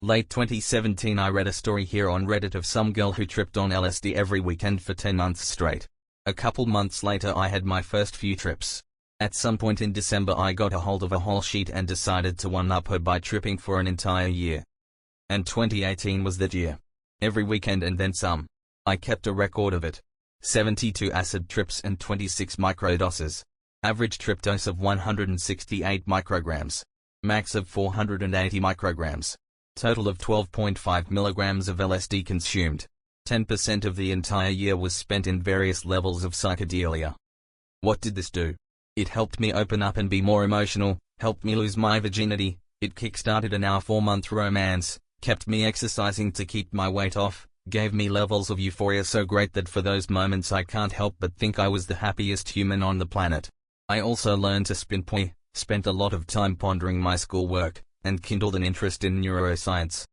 Late 2017 I read a story here on Reddit of some girl who tripped on LSD every weekend for 10 months straight. A couple months later I had my first few trips. At some point in December I got a hold of a whole sheet and decided to one-up her by tripping for an entire year. And 2018 was that year. Every weekend and then some. I kept a record of it. 72 acid trips and 26 microdoses. Average trip dose of 168 micrograms. Max of 480 micrograms. Total of 12.5 milligrams of LSD consumed. 10% of the entire year was spent in various levels of psychedelia. What did this do? It helped me open up and be more emotional, helped me lose my virginity, it kickstarted a now 4-month romance, kept me exercising to keep my weight off, gave me levels of euphoria so great that for those moments I can't help but think I was the happiest human on the planet. I also learned to spin poi, spent a lot of time pondering my schoolwork, and kindled an interest in neuroscience.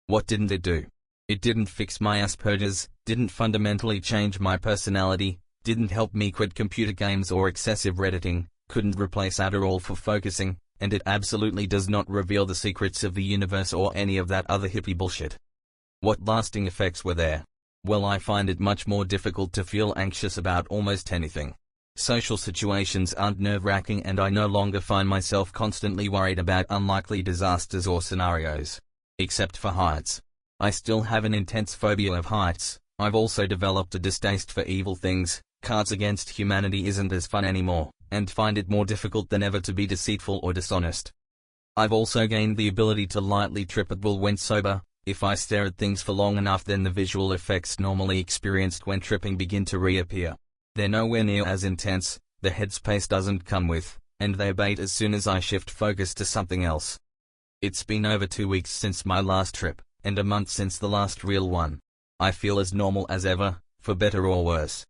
What didn't it do? It didn't fix my Asperger's, didn't fundamentally change my personality, didn't help me quit computer games or excessive Redditing, couldn't replace Adderall for focusing, and it absolutely does not reveal the secrets of the universe or any of that other hippie bullshit. What lasting effects were there? Well, I find it much more difficult to feel anxious about almost anything. Social situations aren't nerve-wracking and I no longer find myself constantly worried about unlikely disasters or scenarios. Except for heights. I still have an intense phobia of heights. I've also developed a distaste for evil things. Cards Against Humanity isn't as fun anymore, and find it more difficult than ever to be deceitful or dishonest. I've also gained the ability to lightly trip at will when sober. If I stare at things for long enough, then the visual effects normally experienced when tripping begin to reappear. They're nowhere near as intense, the headspace doesn't come with, and they abate as soon as I shift focus to something else. It's been over 2 weeks since my last trip, and a month since the last real one. I feel as normal as ever, for better or worse.